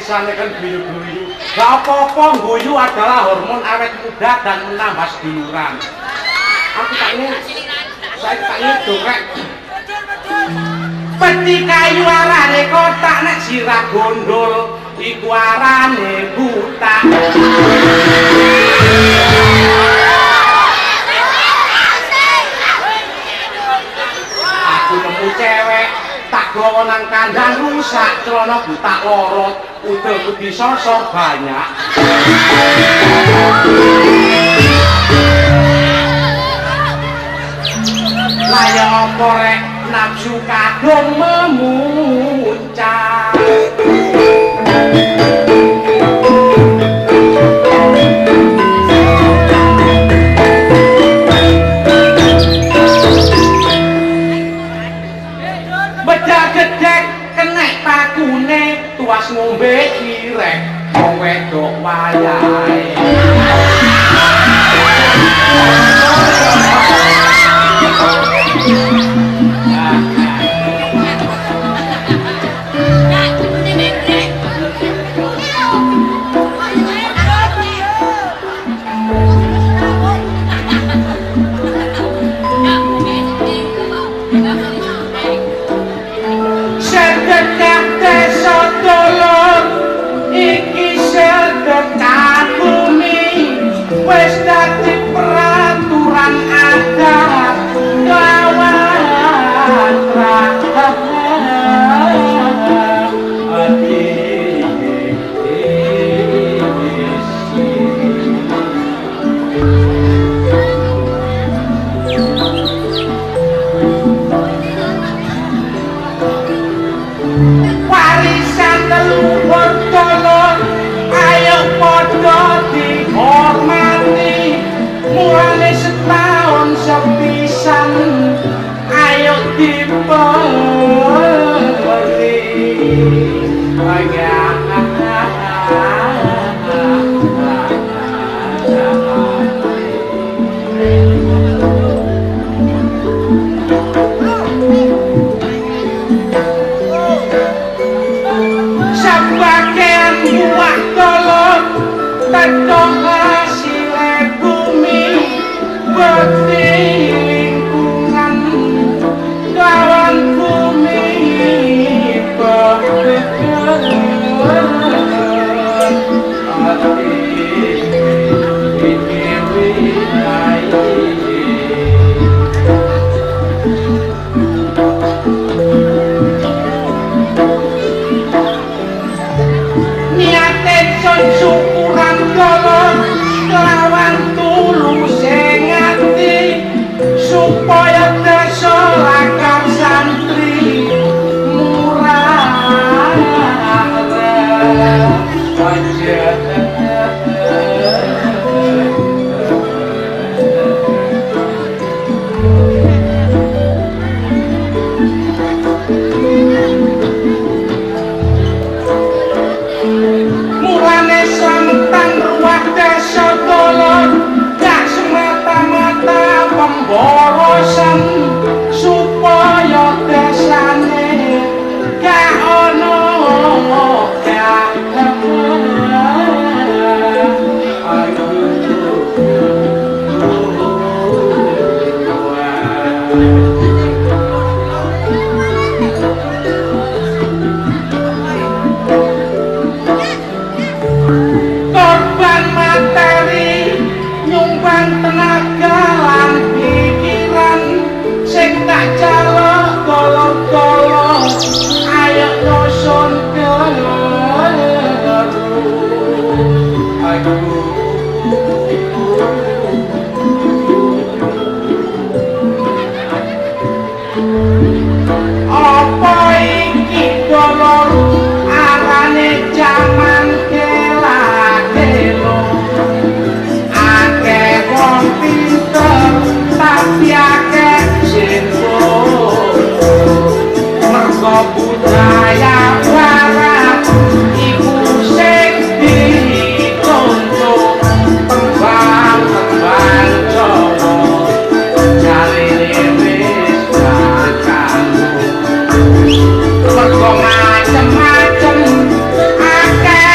tulisannya kan guyu-guyu. Gak apa-apa, guyu adalah hormon awet muda dan menambah seduluran. Aku tak ingin, saya tak ingin dorek. Peti kayu arane kotak nek sirah gondol, iku arane buta. Aku nemu cewek tak gawa nang kandang rusak celana butak lorot udel putih sosok banyak. Laya apa rek nafsu kadung memuncak. Tuas ngombe kirek wong wedok wayahe. Macem-macem akeh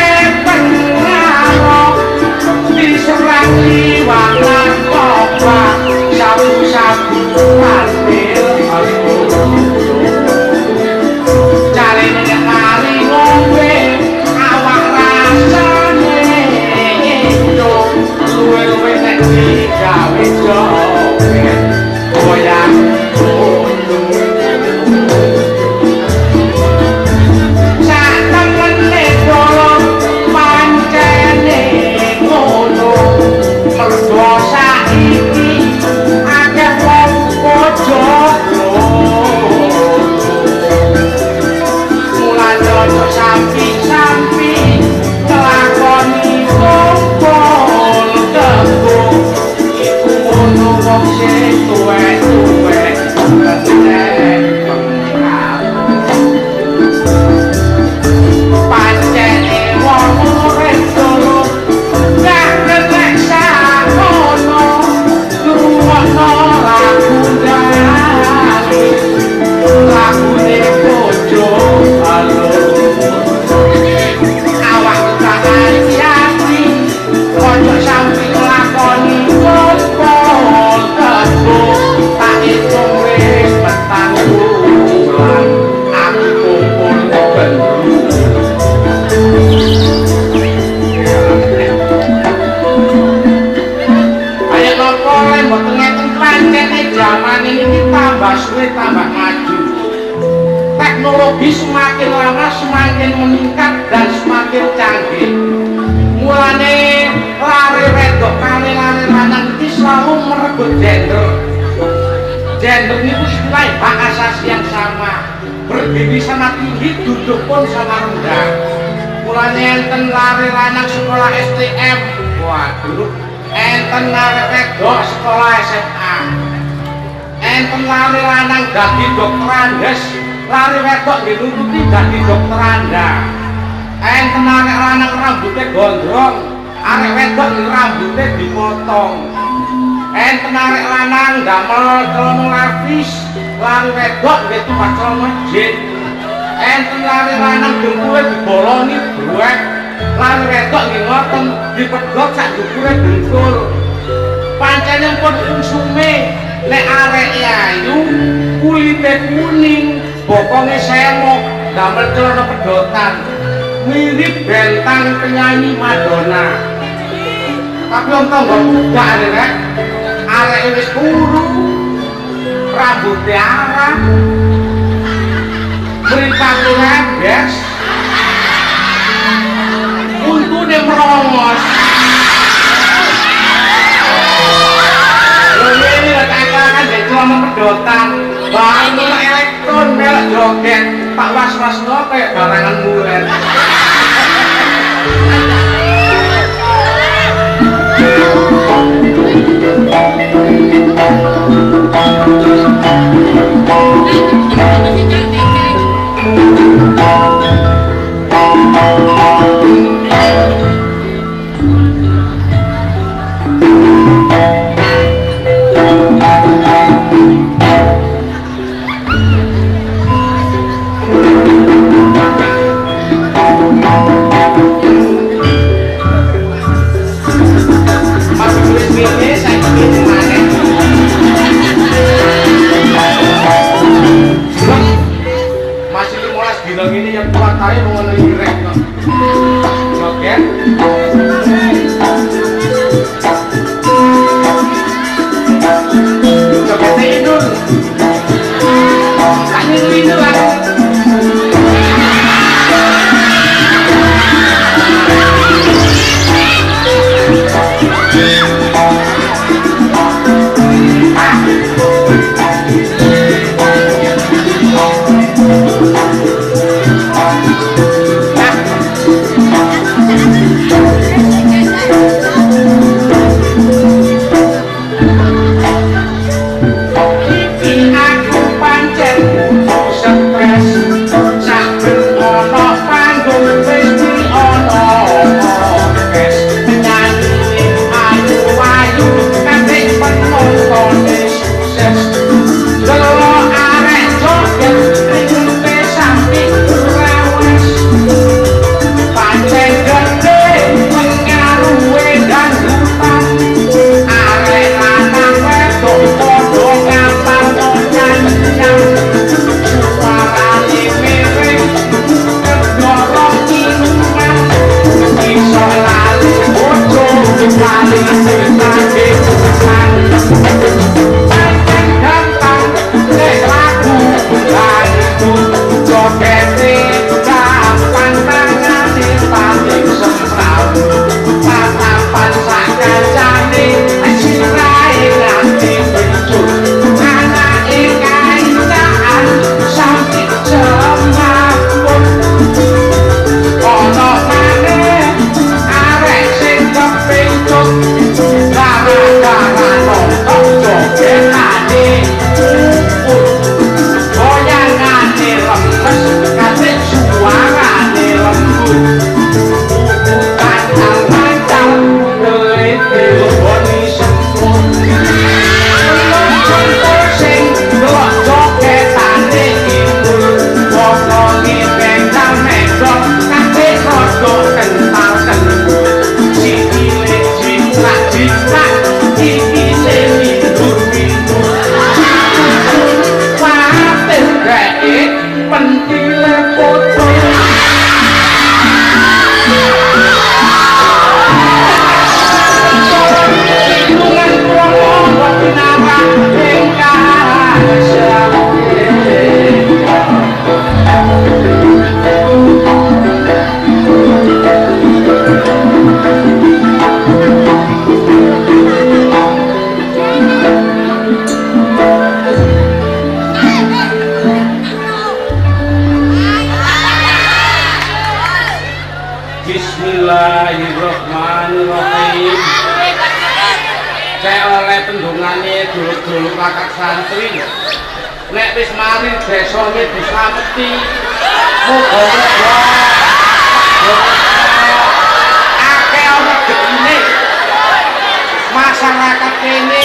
semakin lama semakin meningkat dan semakin canggih. Mulane lare wedok kali lare lanang iki selalu merebut gender. Gender itu istilah hak asasi yang sama, berdiri sama tinggi, duduk pun sama rendah. Mulane enten lare lanang sekolah STM, waduh, enten lare wedok sekolah SMA, enten lare lanang dadi dokterandes, lare wedok dinututi dadi dokteranda. Enten arek lanang rambutnya gondrong, arek wedok rambutnya dipotong. Enten arek lanang damel celana lapis, lare wedok gitu pas celana jin. Enten lare lanang dengkule diboloni bruwek, lare wedok nggih ngoten dipedhot sak dukure dengkul. Pancene pun unsume nek arek ayu kulite kuning, bokonge semok, damel celana pedotan. Mirip bentang penyanyi Madonna. Tapi om tonggo gak ada arek wis kuru, rambutnya arah, mripate lebes, untune merongos. Lho ini lho kan dek celana pedotan, bahan elektron melek joget, tak was-wasno kayak barangan mulen. Ini yang kuat aja mengenai direk kok. Joget. Jogetnya Inul. Tanya Inul lah. Bismillahirrahmanirrahim. Saya oleh pendungane dulu-dulu kakak santri. Nek wis mari desane dislameti. Muga-muga akeh ana gedine. Masyarakat kene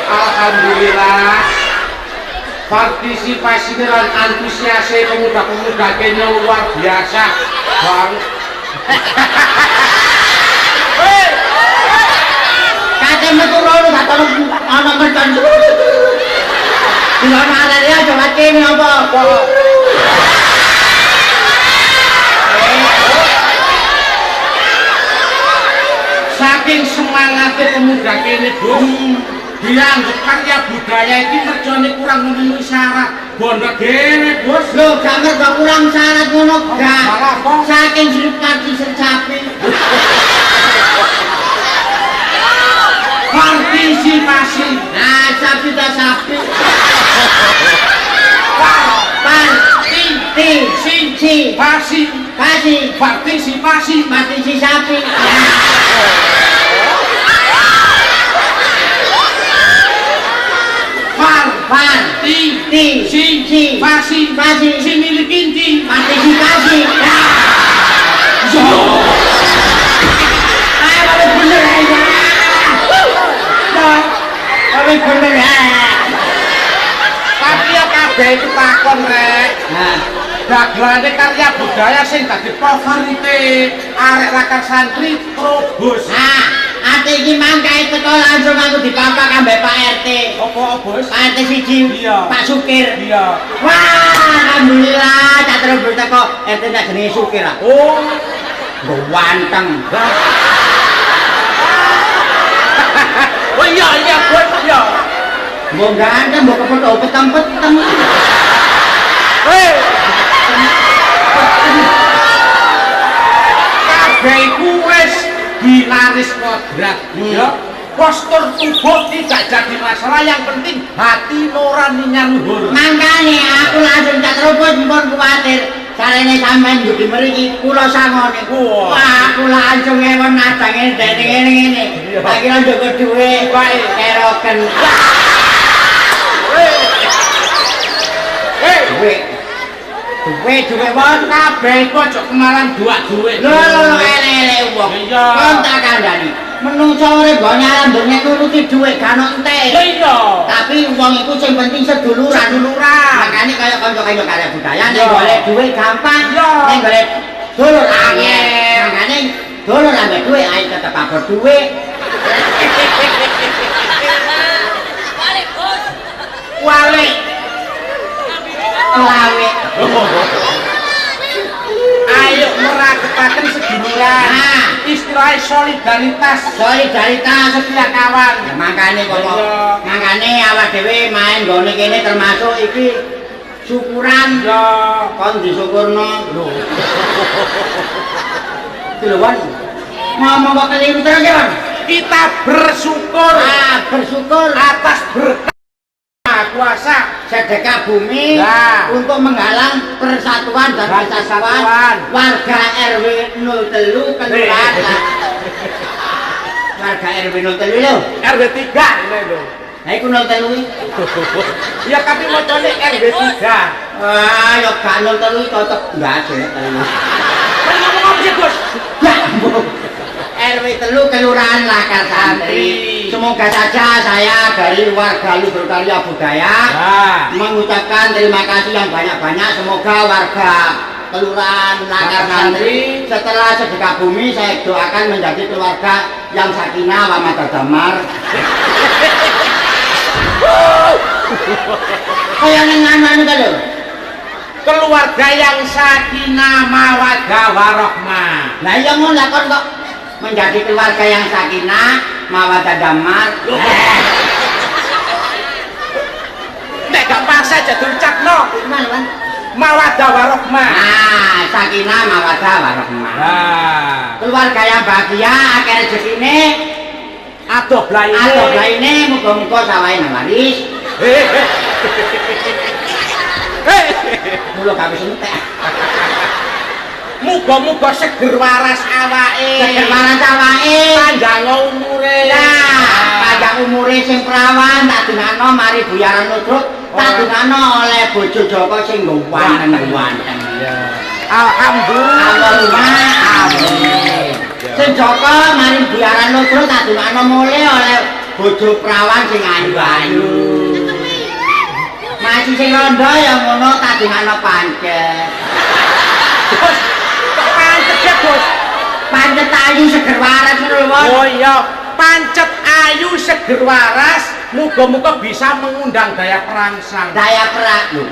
alhamdulillah partisipasi dan antusiasme pemuda-pemuda kene luar biasa bang. Kate metu rono gak tau ana mercon. Dina arek aja coba kene apa? Saking semangatnya pemuda kene bos. Dianggap karya budaya ini merjone kurang memenuhi syarat. Bondo gene bos. Lho gak mergo kurang syarat ngono gak. Saking jeruk parti secapi. Partisipasi. Nah, sapi tak sapi. Partisipasi. Partisi sapi. Partisipasi. Si milik inti. Partisipasi. Ayo balik bener aja. Balik bener ya. Tapi ya kabeh itu takon rek. Nah, dagelane karya budaya sing dadi favorite arek lakar santri Trobos. nah, ate iki mangkae teko langsung aku dipapak ambek Pak RT. Apa bos? Pak RT siji, Iya. Pak Sukir. Iya. Wah, alhamdulillah cak terus teko RT tak jenenge Sukir ah. Oh, Ganteng. oh iya bos iya. Mbok ganteng, mbok kepethuk peteng-peteng. Hei. Kabeh iku wis dinaris kodrat. Ya. Postur tubuh tidak jadi masalah, yang penting hati nuraninya luhur. Mangkane aku langsung cak terus pun kuwatir. Carane sampean yo mriki kula sangone. Wah. Wah, aku langsung ewon nadange dene ngene-ngene. Tak kira njogo dhuwit wae keroken. Duwe wong Kabeh iku aja kemalan duak-duwit. lho elek-elek wong. Iya. Kon tak kandhani. Menungso urip mbok nyaran donya nuruti dhuwit gak ono entek. Iya. Tapi wong iku sing penting seduluran. Makane kaya kanca-kanca karya budaya nek golek dhuwit gampang. Iya. Nek golek dulur angel. Makane dulur ambek dhuwit ae tetep abot dhuwit. Wale. Lawe. Ayo meragekaken seduluran. Nah. Istilah solidaritas setia kawan. Ya makane kok Iya. makane awak dhewe main gone kene termasuk iki syukuran. Ya. Kon disyukurno. Lho. Lho, ngomong kok keliru terus ya, Wan? Kita bersyukur Bersyukur atas berkah kuasa sedekah bumi Ya. untuk menggalang persatuan dan kesatuan warga RW 03 kelurahan warga RW 03 lho. RW 3 ini lho. Nah iku 03 kuwi. Ya tapi mocone RW 3. Wah, yo gak 03 cocok enggak ada. Kan ngomong apa sih, Bos? Ya, RW 3 Kelurahan Lakar Santri. Semoga saja saya dari warga Luhur Karya Budaya mengucapkan terima kasih yang banyak-banyak. Semoga warga Kelurahan Lakar Santri setelah sedekah bumi saya doakan menjadi keluarga yang sakinah wa mawaddah damar. Kayak nang anu lho. keluarga yang sakinah mawaddah warahmah. Lah iya ngono lah kon kok menjadi keluarga yang sakinah mawaddah damar. Nek gak pas aja diucapno. Gimana, Wan? Mawaddah warahmah. Nah, sakinah mawaddah warahmah. Nah, Keluarga yang bahagia akeh rezekine, adoh blaine muga-muga sawahe nang waris. Mulo gak wis entek. Muga-muga seger waras awake. Seger waras awake. Panjang umure. Nah, panjang umure sing prawan tak dungakno mari buyaran ludruk, tak dungakno oleh bojo Joko sing ganteng-ganteng. Alhamdulillah. Amin. Sing Joko mari buyaran ludruk tak dungakno mule oleh bojo prawan sing ayu-ayu. Masih sing rondo ya ngono tak dungakno pancet. Bos, pancet ayu seger waras ngono lho, Bos. oh iya, pancet ayu seger waras, muga-muga bisa mengundang daya perangsang. Daya perang.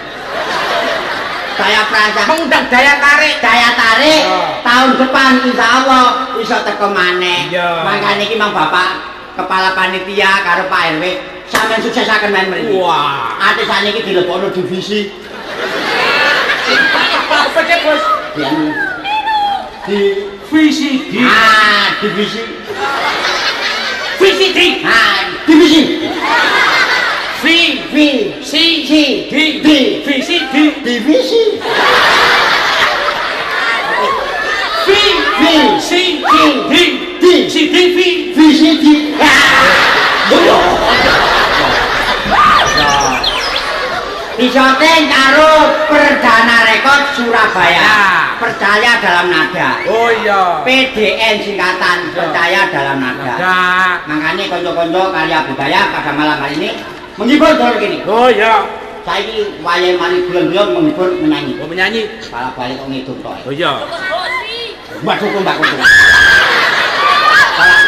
Daya perangsang. Mengundang daya tarik. Daya tarik Oh. tahun depan insyaallah bisa teko maneh. Iya. Makane iki Mang Bapak kepala panitia karo Pak RW sampeyan suksesaken men mriki. Wah. Ate saniki dilebokno divisi. Apa sih, Bos? Di VCD. divisi. VCD. Divisi. V. V. C. C. D. D. VCD. Divisi. V. V. C. D. D. C. D. V. VCD. Disyuting karo Perdana Rekod Surabaya. Percaya dalam nada. Oh iya. PDN singkatan percaya dalam nada. Makanya konco-konco karya budaya pada malam hari ini menghibur dulu gini. Oh iya. Saya ini wayang mari bulan-bulan menghibur menyanyi. Oh menyanyi. Pala balik kok ngitung toh. Oh iya. Mbak Dukun, Mbak Dukun.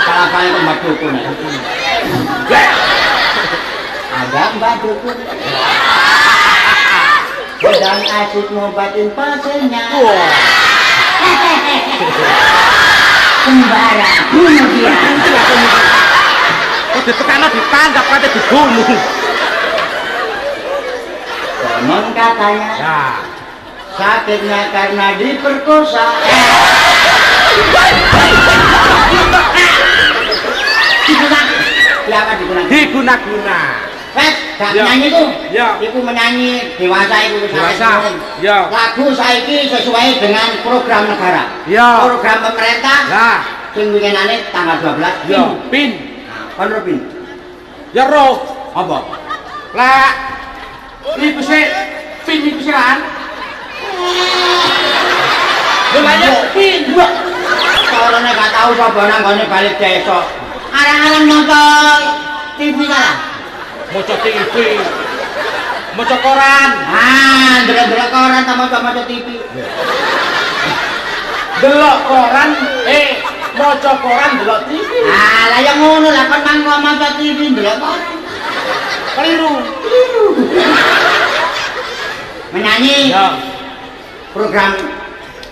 Pala balik kok Mbak Dukun. Ada Mbak Dukun. Sedang asik ngobatin pasiennya. Kembara bunuh dia. Oh ditekan ditangkap kate dibunuh. Konon katanya Nah. sakitnya karena diperkosa. Diguna-guna. Wes, gak Ya. menyanyi tuh. Ya. Iku menyanyi dewasa iku wis Dewasa. sampe. Ya. Lagu saiki sesuai dengan program negara. Ya. Program pemerintah Nah. sing winginane tanggal 12. Ya. Pin. Kon ro pin. Ya roh. Apa? Lah. Iku sih. Pin iku sih kan. Belanya pin. Karena gak tahu sapa nang gone balik desa. Arang-arang nonton TV kalah. Moco TV. Moco koran. Delok-delok koran ta maca-maca TV. Delok koran. Moco koran delok TV. Lah ya ngono lah kon mangko maca TV delok koran. Keliru. Menyanyi Ya. program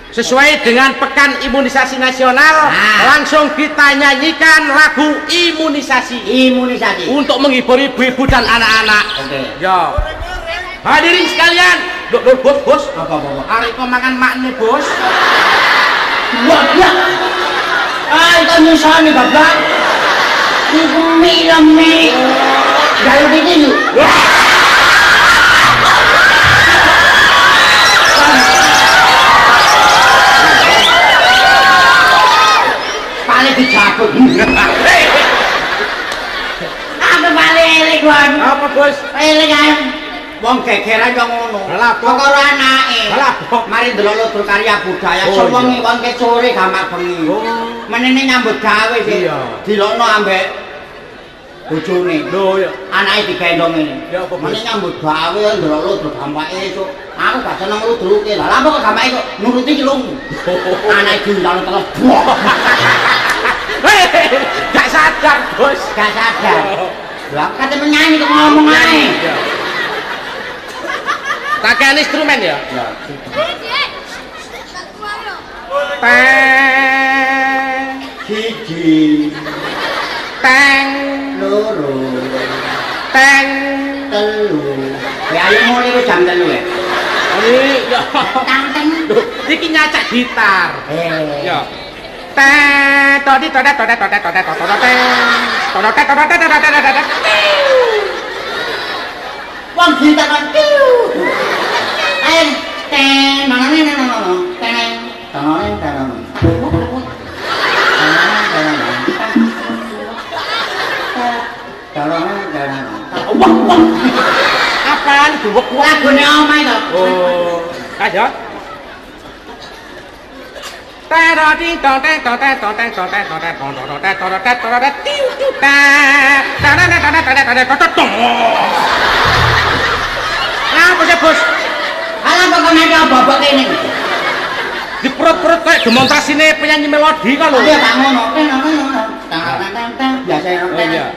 Sesuai dengan Pekan Imunisasi Nasional, langsung kita nyanyikan lagu imunisasi untuk menghibur ibu-ibu dan anak-anak. Oke. Ya. Hadirin sekalian, bos. Apa? Arek kok makan makne, bos. Wah, ya. Itu nyusani bapak. Iku mie. Gayo iki lho. Paling dijabut. Apa paling elek wan? Apa, bos? Elek ae. Wong gegeran yo ngono. Lah, kok karo anake. Lah, kok Mari ndelok ludur karya budaya, Oh, sewengi kon ke sore gamak bengi. Oh. Menene nyambut gawe sih. Iya. Dilokno ambek bojone. Lho ya. Anake digendong ngene. Ya, apa, Bos? Menene nyambut gawe ndelok ludur gamake esuk. Aku gak seneng luduruke. Lah apa kok gamake kok nuruti ki lung. Anake diundang terus. Gak sadar, bos. Gak sadar. Lah kate menyanyi kok ngomong ae. Kakek instrumen ya? Ya. Teng Siji. teng Loro. teng Telu. Ya ayo mulai ku jam 3 ya. ini ya Tang teng. iki nyacak gitar ya todi todet todet todet todet todet todet todet todet Wong gitar kan. Ayo teng nang teng teng teng. wah wah apaan duwek Lagune omahe to. oh ayo terodi todet todet todet todet todet todet todet todet tiu tiu todet todet todet todet todet ngapa sih bos Alah kok ana bobok kene. di perut-perut kayak demonstrasine penyanyi melodi kan lho. Iya tak ngono. Biasa ya. Oh iya.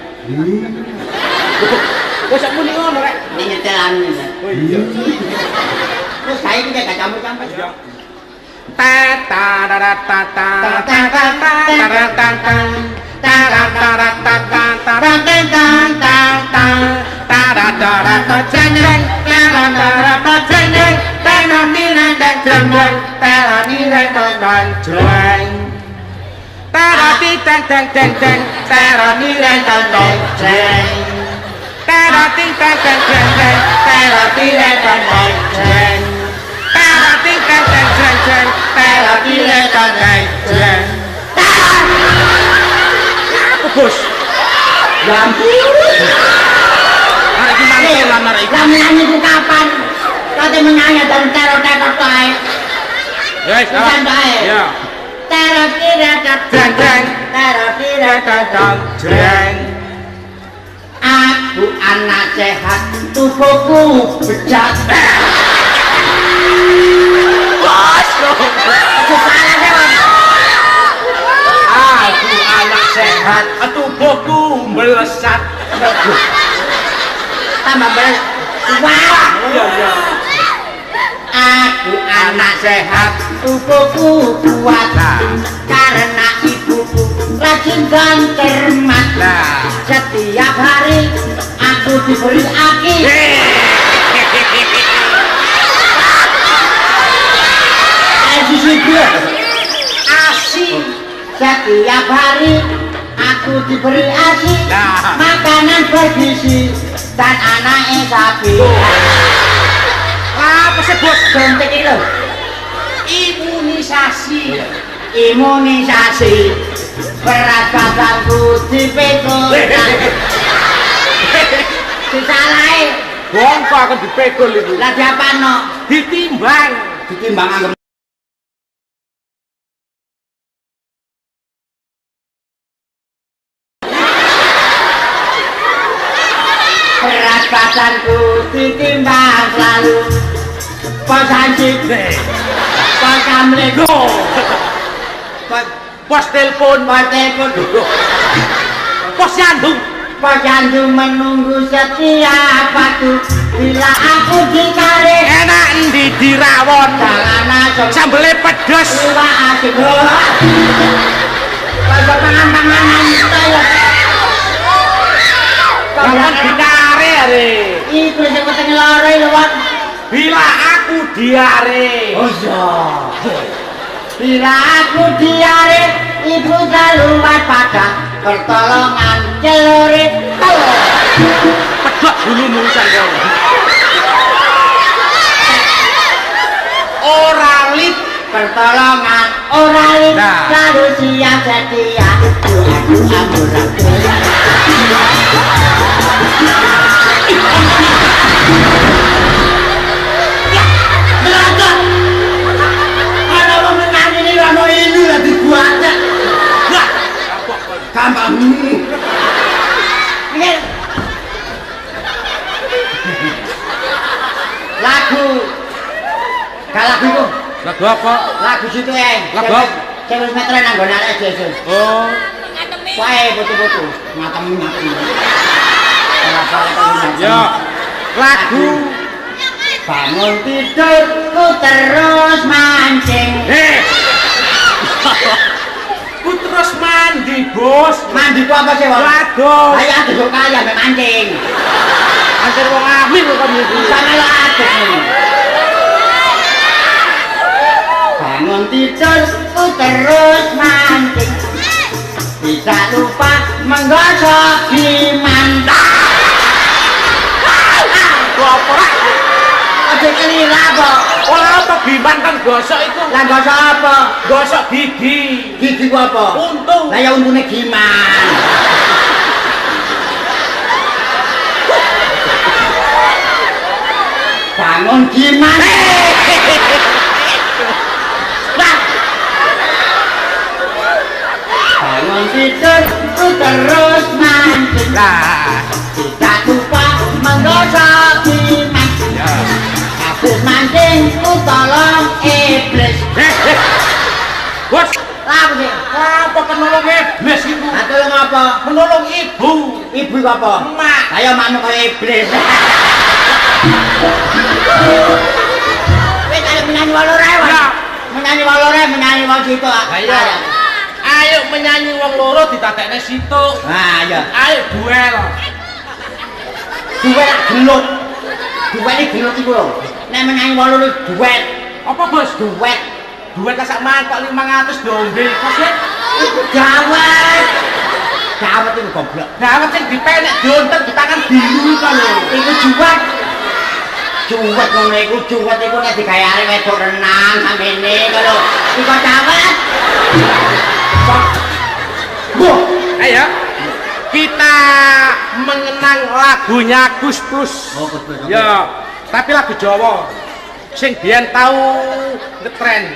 Kok sak muni ngono rek? Ini nyetelan ini. Oh iya. Terus saiki gak campur-campur. Ta ta da da ta ta ta ta ta ta ta ta ta ta ta ta ta ta ta ta ta ta ta da da da ta jeng jeng ta da da da ta jeng jeng ta da ni na da jeng jeng ta da ni na da da jeng ta da ti jeng jeng jeng jeng ta da ni na da da jeng ta da ti jeng jeng jeng jeng ta da ti na da da jeng ta da ti jeng jeng jeng jeng ta da ti na da da jeng apa bos Lampu. arek iki mantul lan arek iki Gamelan itu kapan? Kate menyanyi dan terot-terot ae. guys Bukan bae. ya Terot tidak jeng jeng terot tidak jeng jeng Aku anak sehat, tubuhku bejat. bos Salah dewan. aku anak sehat tubuhku melesat Tambah beres. Wah. iya iya Aku anak sehat, tubuhku kuat. Nah. Karena ibuku rajin dan cermat. nah Setiap hari aku diberi aki. Asi. Setiap hari aku diberi asi. Nah. Makanan bergizi dan anaknya sapi. apa sih bos Dompet itu imunisasi imunisasi. Berat badanku dipikul. Disalahin. bongko akan dipegol itu Lah diapano? ditimbang Ditimbang anggap berat badanku ditimbang selalu. Pos hansip, pos kamlik, pos telepon pos telepon, pos nyandung pos jantung menunggu setiap waktu. Bila aku ditarik, enak di dirawon jangan langsung sambelnya pedes Iwa asik. Kalau pangan-panganan saya. jangan dikare hari Itu sebetulnya lori luar. bila aku diare Oh iya. Bila aku diare, ibu selalu waspada. Pertolongan celurit. pedok dulu nulisan kau oralit Pertolongan oralit. Nah. Selalu siap sedia. Doa-doa murah. Belajar. Kalau mau menyanyi ini, kalau ini lah dibuatnya. nah Gampang. Ini lagu. Gak lagu itu. lagu apa Lagu situ ya. Lagu apa? Cewek meteran nang gone arek Yesus. oh Wae foto-foto. Ngatem-ngatem. Salah-salah kok ngatem. ya lagu Bangun tidur ku terus mancing. Ku terus mandi, Bos. Mandi ku apa sih, Wong? Waduh. Ayo adus kaya mbek mancing. Anjir wong amin kok niku. Sampe lo adus. Bangun tidur ku terus mancing. Tidak lupa menggosok gimana. Apa? Aja kelira apa? Ora apa biman kan gosok iku. Lah gosok apa? Gosok gigi. Gigi ku apa? Untung. Lah ya untune giman. Bangun giman. Lah. Bangun tidur ku terus mancing. Lah, Tidak lupa menggosok giman. ya. Habis mancing ku tolong iblis. Bos, Lah apa sih? apa penolong iblis iku? Atul ngapa? Menolong ibu. Ibu apa? Emak. Ayo manuk kaya iblis. Wis ayo menyanyi walore wae. Ya. Menyanyi walore, menyanyi wong situ. Ayo. Ayo menyanyi wong loro ditatekne situ. Nah, ayo. Ayo duel. Duet gelut. Duet iki gelut iku lho. Nek menyanyi walore duet. Apa, Bos? Duet. Duet kasak mangkok 500 dombe. Kos ya? Iku gawat. Gawat iku goblok. Dawet sing dipenek dionten di tangan biru kan lho. Iku juwet. Juwet ngono iku, juwet iku nek digawe arek wedok renang samene lho. Iku gawat. Wah, Ayo. Kita mengenang lagunya Gus Plus. oh betul. Ya, tapi lagu Jawa. Sing biyen tau ngetren.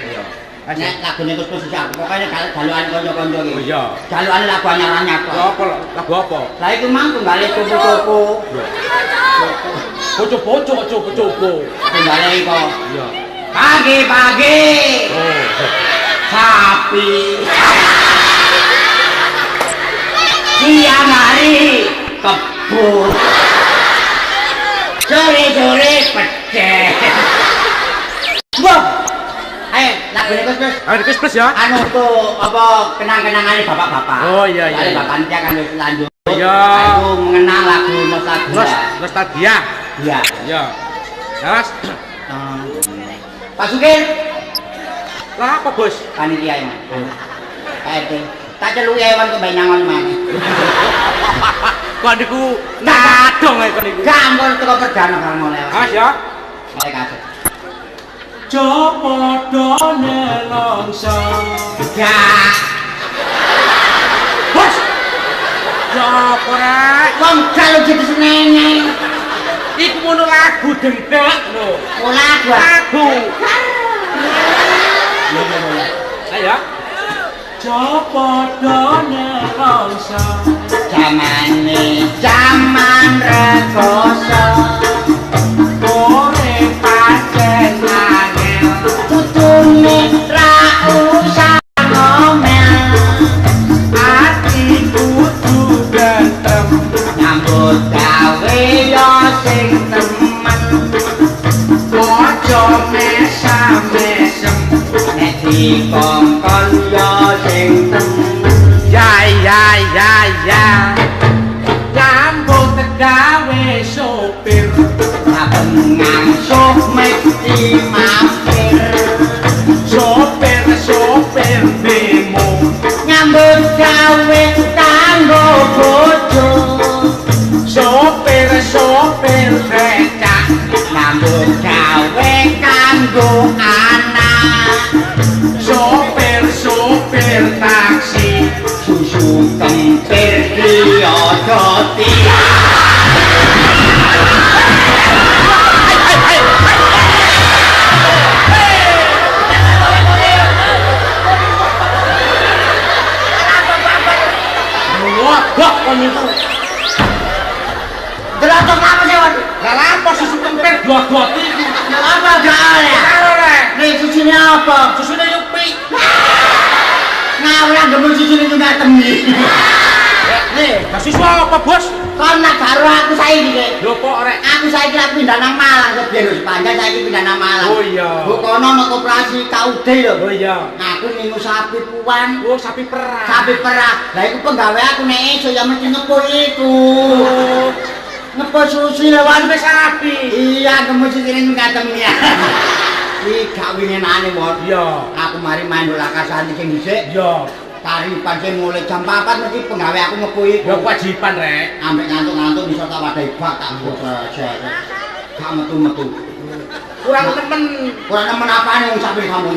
Nek lagune Gus Plus sak pokoknya daluan kanca-kanca iki. Oh iya. Dalukane lagu anyar-anyar Ya kok. apa lagu apa? Lah iku mang tunggale cupu-cupu. Bojo-bojo kok coba-coba. Tunggale iku. Iya. Pagi-pagi Oh. sapi. Siang hari kebun. Sore-sore peceh. Wah. Ayo, lagune Gus Plus. Ayo Gus Plus ya. Anu tuh apa kenang-kenangane bapak-bapak. Oh, iya, iya, Soale iya. bapak dia kan wis lanjut. Iya. Aku mengenal lagu nostalgia. Nostalgia. Iya. Ya. Terus Pak Sugeng, lah apa, Bos? panitia ya. KRT. Tak celuki hewan kok banyangon mana. Kok niku nadong ae kok niku. Gak ampun teko perdana kang mulai. Mas ya. Mulai kaset. Coba nelongso. Gak. Bos. Coba rek. Wong kalau gitu senenge. Iku ngono lagu dendek lho. Mulai gua. Lagu. Ayo. Coba nelongso. Zamane zaman rekoso. Ore pancen angel. Kudune ra usah ngomel. Ati kudu gantem. Nyambut gawe yo sing temen. Ojo mesam-mesem. Nek dikongkon yo sing temen. Ya. Nyambut gawe sopir. Saben ngangsuh mesti mampir. Sopir bemo. Nyambut gawe kanggo bojo. Sopir becak. Nyambut gawe kanggo anak. Sopir taksi. Susu kempir diodoti. Wah, kon niku. Delok apa sih, Wan? Lah lapo susu kempir dua-duati iki? Apa gawe ya? Karo rek. Nih susune apa? Susune yupi. Ngawur gemul susune juga temi. Nih, Mahasiswa apa, Bos? kon nak karo aku saiki iki. Lho kok rek. Aku saiki lagi pindah nang Malang sebiyen wis panjang saiki pindah nang Malang. Oh iya. Bu kono ana koperasi KUD lho. Oh iya. Aku ningu sapi puan. Oh, sapi perah. Sapi perah. Lah iku penggawe aku nek esuk ya mesti ngepo iku. Oh. Ngepo susi lawan Wis sapi. iya kemusi kene ngatem ya. Iki gak winginane mon. Iya. Aku mari main bola kasane sing dhisik. Iya. Taripan sing mulai jam 4 mesti penggawe aku ngepo iku. Ya kewajiban rek. Ambek ngantuk-ngantuk bisa tak wadahi bak tak mbok saja. Gak metu-metu. Kurang temen. Kurang nemen apane wong sapi kamu.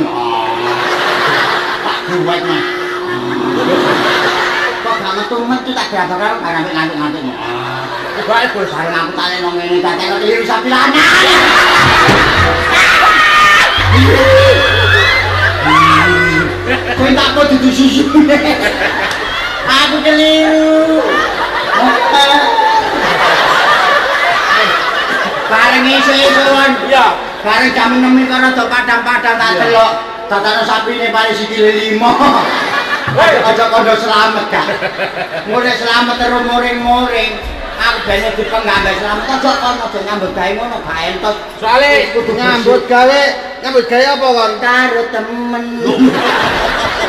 Tak buat Mas. Kok gak metu-metu tak diabar karo gak ambek ngantuk-ngantuk. Bae Bos. Bareng aku tak nang ngene tak kok liru sapi lanang. Kowe tak kok dudu susu. Aku keliru. Bareng isuk-isukan. Iya. Bareng jam 6 iki karo do padang-padang tak delok. Datane sapine paling sikile 5. Aja kondo selamat gak. Mulai selamat terus muring-muring. Aku bene dipenggambar selamat aja kono aja nyambut gawe ngono gak entot. Soale kudu Nyambut gawe apa kon? karo temen.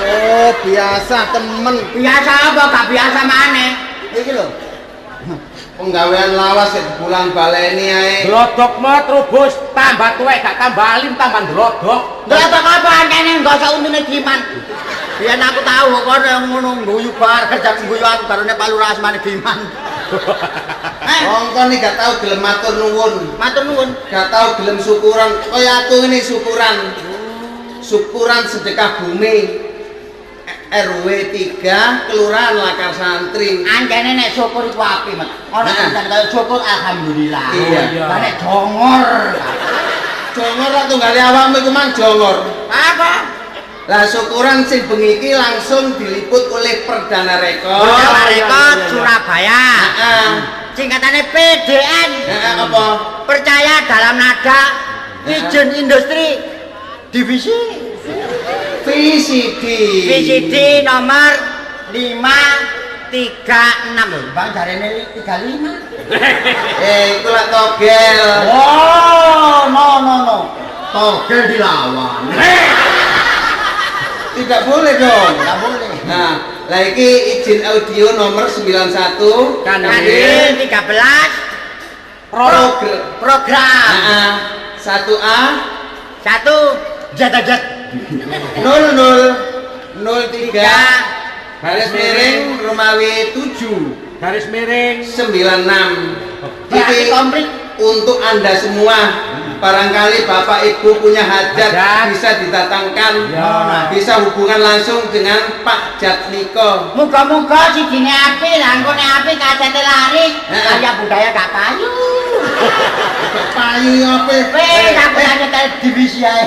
Oh, biasa temen. Biasa apa gak biasa maneh. Iki lho. Penggawean lawas sik bulan baleni ae. glodok met rubus tambah tuwek gak tambah alim tambah glodok. Ndelok apa kene enggak usah untune Giman. Biyen aku tahu kok kono ngono guyu bar kerja guyu aku barone Pak Lurah asmane Giman. Wong kon iki gak tau gelem matur nuwun. Matur nuwun. Gak tau gelem syukuran. Kaya aku ngene syukuran. Syukuran sedekah bumi. RW 3 Kelurahan Lakar Santri. Anjane nek syukur iku apik, Mas. Ana tulisan kaya syukur alhamdulillah. Iya. Lah nek jongor. Jongor ra tunggale awakmu iku mang jongor. Apa? Lah syukuran sing bengi iki langsung diliput oleh Perdana Rekor. Rekor Surabaya. Heeh. Singkatane PDN. Heeh apa? Percaya dalam nada izin industri divisi VCD nomor 536 lho. Bang jarene 35. Iku lak togel. Oh, no. Togel dilawan. Tidak boleh dong. Enggak boleh. Nah, lah iki izin audio nomor 91 Kanil 13 program. Heeh. 1A 1 jat 0003 garis miring Romawi 7 Garis miring 96. Berarti Iki komplit. untuk Anda semua. Barangkali Bapak Ibu punya hajat bisa didatangkan, Ya. bisa hubungan langsung dengan Pak Jatmiko. Muga-muga sidine apik, lah engko nek apik kacete laris, kaya budaya gak payu. Payu apa? Wis aku nyetel divisi ae.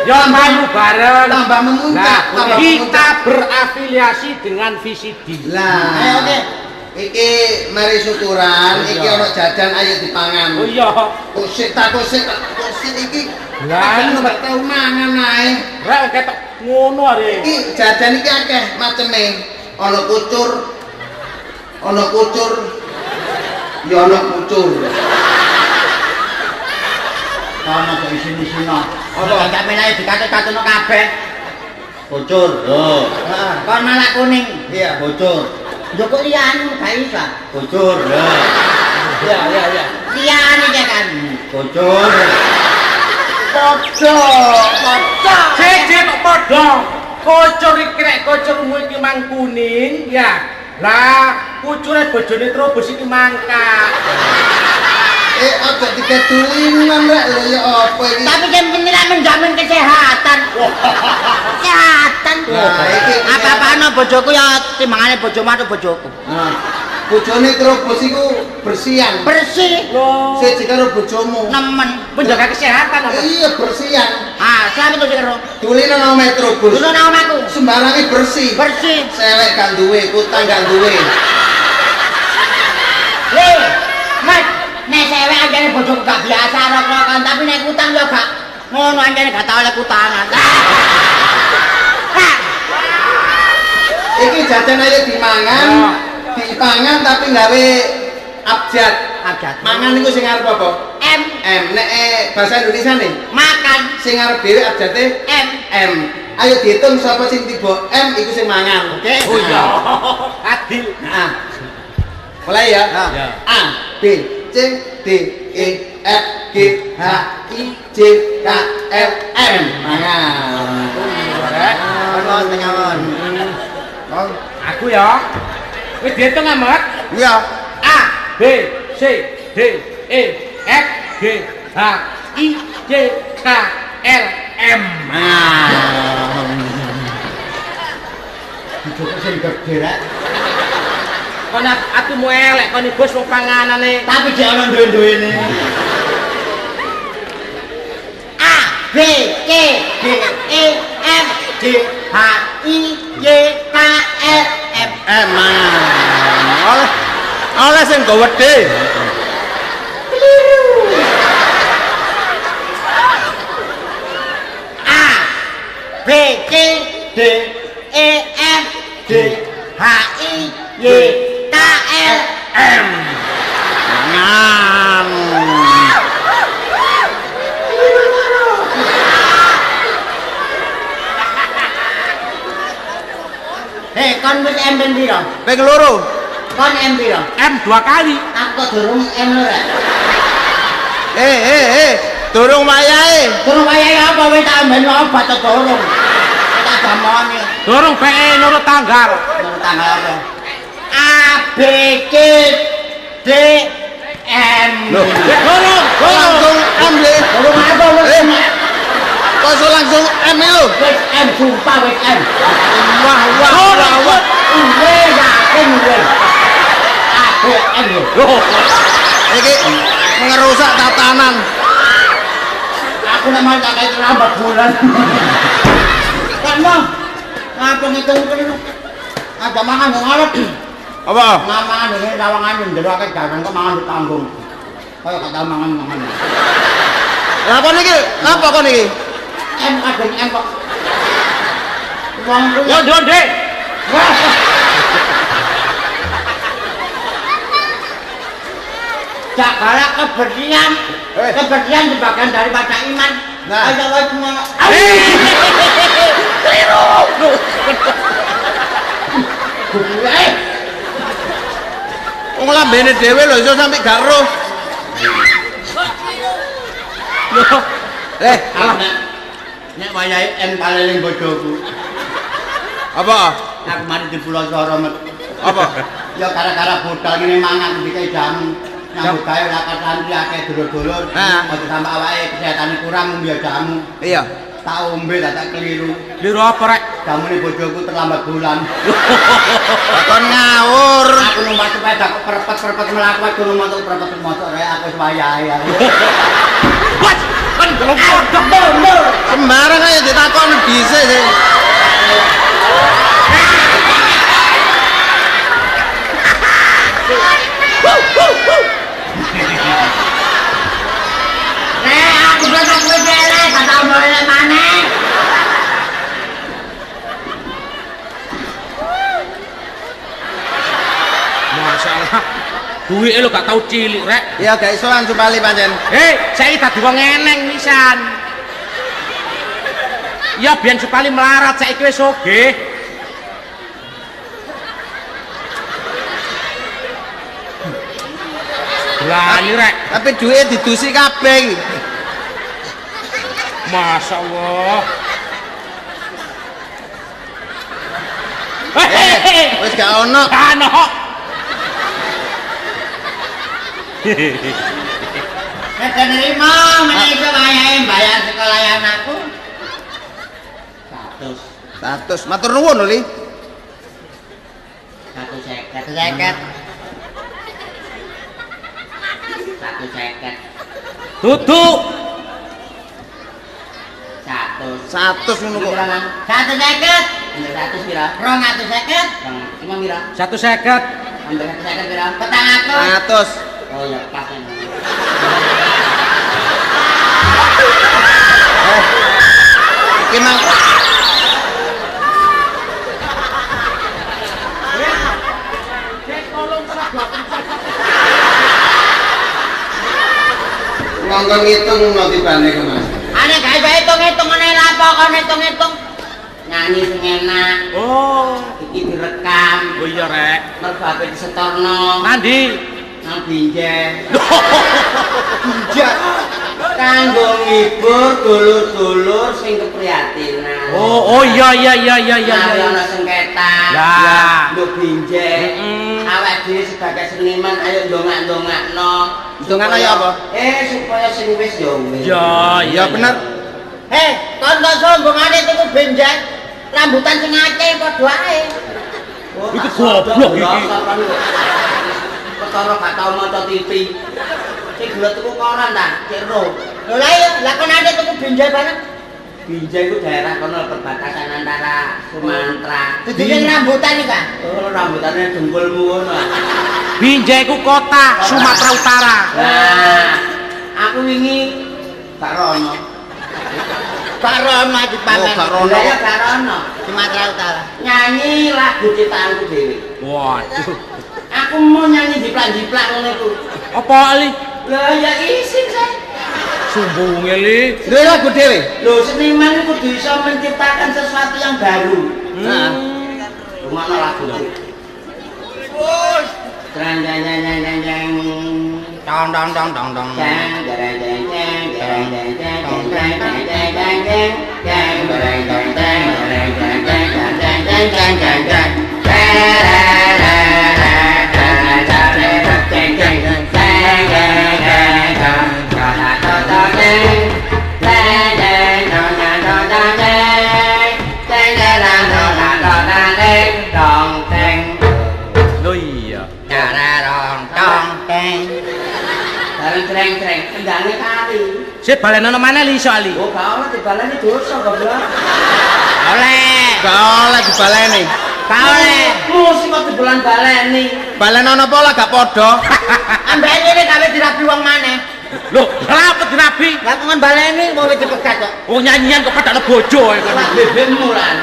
ya malu bareng. Tambah memuncak, Nah, tambah kita berafiliasi dengan VCD. Lah, Ayo oke. iki mari syukuran, Iya. iki ana jajan ayo dipangan. Oh iya. Kusik iki. Lah, Aku gak tau mangan ae. rek ketok ngono are. Iki jajan iki akeh maceme. Ana kucur. Ya ana kucur. Ono kok isin-isino. Apa? Gak menawa dikate-kateno kabeh. Kucur. Oh. Heeh. Kon malah kuning. Iya, kucur. Yo kok liyane gak iso. Kucur. Ya. Liyane iki kan. Kucur. Podo. Jeje kok padha. Kocor iki rek kocormu iki mang kuning, ya. Lah, kucure bojone trobos iki mangka. Aja dikedulinan rek lho ya apa iki? Tapi yang penting lah menjamin kesehatan. Kesehatan. Nah, iki Apa-apa ana bojoku ya timbangane bojomu atau bojoku. Nah, bojone terobos iku bersihan. Bersih. Loh, Siji karo bojomu. Nemen. penjaga kesehatan apa? Iya, bersihan. Ah, selamat tuh karo. Dulinan nang omahe terobos. Dulu nang omahku. Sembarange bersih. Bersih. Sewek gak duwe, kutang gak duwe. Hei, Mas, nek cewek anjane bojoku gak biasa rok-rokan, tapi nek utang yo gak ngono anjane gak tau oleh utangan. Iki jajan ayo dimangan, dipangan tapi gawe abjad. Abjad. Mangan niku sing arep apa? M. Nek bahasa Indonesia nih Makan. sing arep dhewe abjate M. M. Ayo dihitung sapa sing tiba M iku sing mangan. Oke. Oh iya. Adil. Nah. Mulai ya. Ya. A, B, C, D, E, F, G, H, I, J, K, L, M. Mangan. Terus tengawan. Aku ya. Wis diitung amat. Iya. A, B, C, D, E, F, G, H, I, J, K, L, M. Dicoba sing gede rek. Kon atumu elek kon bos wong panganane. Tapi jek ana duwe-duwene. A, B, C, D, E, F, G, H, I, J, K, L, M. Mangan. Oleh sing go wedhe. A, B, C, D, E, F, G, H, I, J, K, L, M. Mangan. Hei, kon wis M ben piro? Ping loro. Kon M piro? M 2 kali. Aku durung M lho rek. Durung wayahe. Durung kaya apa wis tak amben obat to durung. Tak jamone. Dorong PE nurut tanggal. Menurut tanggal apa? A, B, C, D, M. Loh, Dorong. langsung M le. Durung apa wis M? Kok langsung M lho. Wis M sumpah wis M. Wah, wah, wah. Wis yakin wis. A, B, M lho. Iki ngerusak tatanan. Aku nek mau tak kaya lambat bulan. Kan mau. Ngapa ngitung kene? Ada mangan wong arep. Apa? Mangan ngene lawangan njero akeh jaran kok mangan ditanggung. Kaya kata mangan-mangan. Lah apa niki? Napa kok niki? M kadang M kok. Wong ku Yo Dek. jak galak kebersihan. Kebersihan sebagian daripada iman. Nah. Ayo wae semua. Keliru. Wong lambene dhewe lho iso sampe gak roh. Alah nek wayahe M paling bojoku. Apa? Aku mari di Pulau Soro met. Apa? Ya gara-gara budal ngene mangan dikai jamu. Nyambut gawe lakat santri akeh dulur-dulur. Heeh. Aja sampe awake kesehatane kurang ngombe jamu. Iya. Tak ombe tak keliru. Keliru apa rek? Jamune bojoku terlambat bulan. Kon ngawur. Aku numpak sepeda kok perpet-perpet mlaku aku numpak perpet-perpet rek aku wis wayahe aku. Wah, kan belum kodok. Sembarang aja ditakoni dhisik sih. Aku berangkat kowe dhewe, tak tau boleh maneh. Masalah. Duit lo gak tau cilik rek. Ya gak iso lan supali pancen. Saiki dadi wong eneng pisan. Ya biyen supali melarat saiki wis sugih. Berani rek. Tapi duit didusi kabeh iki. Masya Allah. Wis gak ono. Ano. Nek nerima menika wayahe bayar sekolah anakku. 100. Matur nuwun lho, Li. 150. Duduk. 100 ngono kok. 150. 100 pira? 250. Cuma pira? 150. Ambil 150 pira? Petang aku. 100. Oh ya pas emang. Iki mang kongkon ngitung no tibane ke Mas. Ane gak iso hitung-hitung ngene lha apa kon hitung-hitung. Nyanyi sing enak. Oh. Iki direkam. Oh iya rek. Merbabe disetorno. Nandi? Nang Binjai. Bijak. Kanggo ngibur dulur-dulur sing keprihatinan. Oh iya. Nari ana sengketa. Lah. Nduk Binjai. Awak dhewe sebagai seniman ayo ndongak-ndongakno. Ndongakno ya apa? Supaya sing wis ya wis. Ya bener. Kon sombongane tuku Binjai. Rambutan sing akeh padha ae. Iku goblok iki. Perkara gak tau maca TV. Sing gelem tuku koran ta, cek ro. Lho lah ya, lah kon ade tuku Binjai bareng. Binjai ku daerah kono perbatasan antara Sumatera. Dadi rambutan iki, Kak. Oh, rambutane dengkulmu ngono. Binjai ku kota Sumatera Utara. Nah, aku wingi gak rono. Gak rono dipamer. Oh, gak rono. Lah ya gak rono. Sumatera Utara. Nyanyi lagu ciptaanku dhewe. Waduh. Aku mau nyanyi jiplak-jiplak ngono iku. Apa Ali? Lah ya isin saya. Sumbunge li. Duwe lagu dhewe. Loh, seniman itu bisa menciptakan sesuatu yang baru. Nah. Rumahnya lagu itu. Jeng jeng jeng jeng jeng jeng. Dong dong dong dong dong. Jeng jeng jeng jeng jeng jeng jeng jeng jeng jeng jeng jeng jeng. Jeng jeng jeng jeng jeng jeng jeng jeng jeng jeng jeng. Loh iya. Dong dong teng. Bareng-bareng endane kali. Sik balenono maneh li iso Ali. Oh, gak oleh dibaleni dosa goblok. Oleh. Gak oleh dibaleni. Gak oleh. Musik kok dibulan baleni. Balenono apa lah gak padha. Ambek ini gawe dirabi wong maneh. Loh, kenapa dirabi? Lah kon baleni mau dipegat kok. Oh nyanyian kok padahal bojo ya kan. Lah bebekmu lan.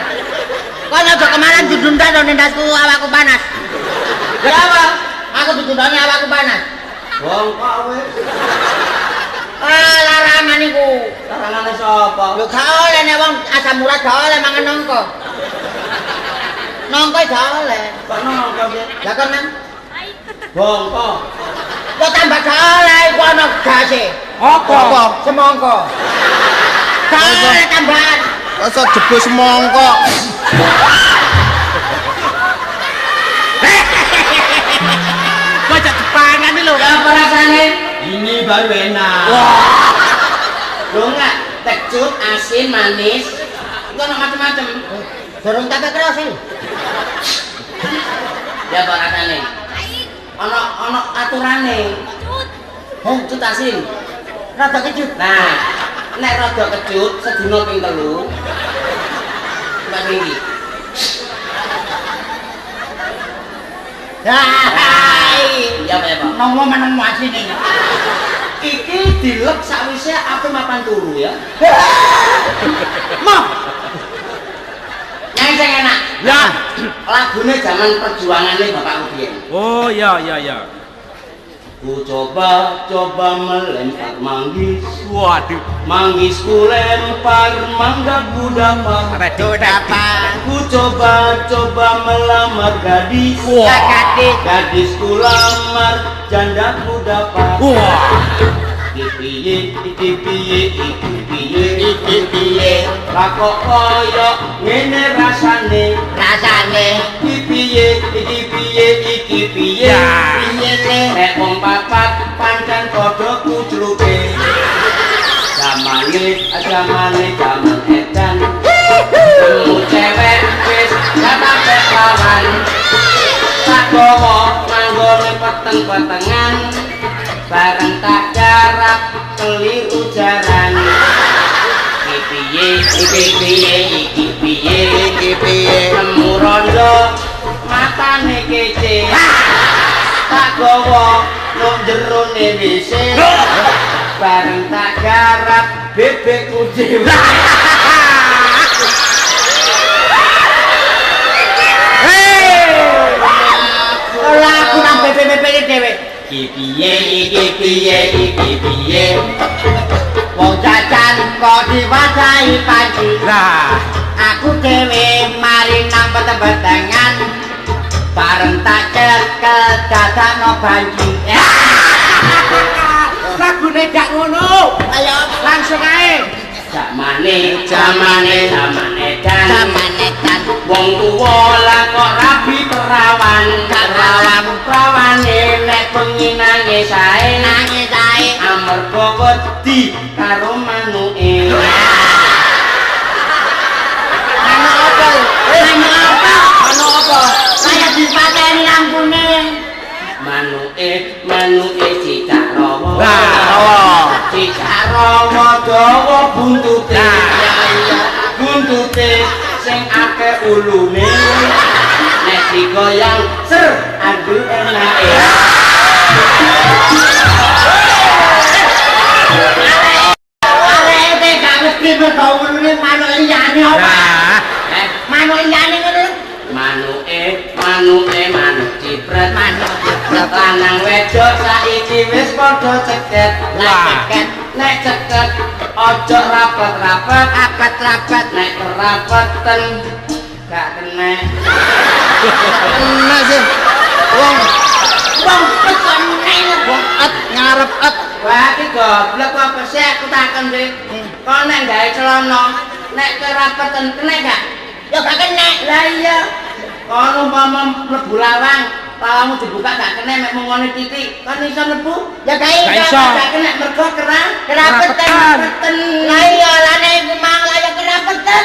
Kok aja kemarin didundan dong nindasku awakku panas. Ya apa? Aku didundane awakku panas. Wong kok wis. Larangan iku. Larangane sapa? Lho gak oleh nek wong asam urat gak oleh mangan nongko. Nongko gak oleh. Kok nongko piye? Lah kon nang Bongko. kok tambah gak oleh iku ana gase. Apa? Semongko. Gak oleh tambahan. Rasa jebus semongko. Kok jak Jepangan iki lho. Ya apa rasane? Ini baru enak. Wah. Lho enggak, kecut, asin, manis. Itu ono macam-macam. Durung tak keros iki. Ya apa rasane? Ono aturane. Kecut asin. Rada kecut. Nah, nek rada kecut sedina ping 3. Coba tinggi. Hai. Ya apa? Nongmo meneng asin iki. Iki dilep sakwise ape mapan turu ya. Mo. Yang sing enak. Ya. Lagune zaman perjuangane Bapak Udin. Oh iya. Ku coba melempar manggis. Waduh. Manggisku lempar, manggaku dapat. Dapat. Ku coba melamar gadis. Wah. Gadisku lamar, jandaku dapat. Wah. Iki piye Lah kok koyo ngene rasane Iki piye Ya. Nek wong papat pancen padha kucluke Zaman edan Temu cewek wis kata lawan Tak gowo manggone peteng-petengan Bareng tak jarak keliru jaran Iki piye Nemu rondo matane kece Tak gowo nuk jerone wise Bareng tak garap bebekku dhewe Ora aku nang bebek-bebek dhewe. Iki piye Wong jajan kok diwadahi panci. Lah, Aku dhewe mari nang peteng-petengan. Bareng tak cekel dadakno banci. lagune gak ngono. Ayo Langsung ae. Zamane dan samane tan wong tuwa lah kok rabi perawan prawane nek bengi nangis sae nangis ae. amarga wedi karo manuke. Manuk apa? Manuk apa? Manuk apa? Kaya dipateni lampune. Manuke cicak rawa. Lah, Cicak rawa dawa buntute. Buntute sing akeh ulune. Nek digoyang ser aduh enake. Arek gak mesti mergo ulune manuk liyane apa? Nah, Manuk liyane ngono. Manuk cipret. Lanang wedok saiki wis padha ceket. Wah. Nek ceket ojo rapet-rapet, apet-rapet nek kerapeten gak kena. Enak sih. Wong Wong pekonen wong ngarep Wah iki goblok apa sih aku takon sih. Kok nek gawe celana nek kerapeten kena gak? ya gak kena. Lah iya. Kono umpama mlebu lawang, lawangmu dibuka gak kena mek mengone titik, kan iso mlebu? Ya gak Gak iso. iso. Gak kena mergo Kerapetan. kerapetan. Lah iya lane iku mang lah ya kerapetan.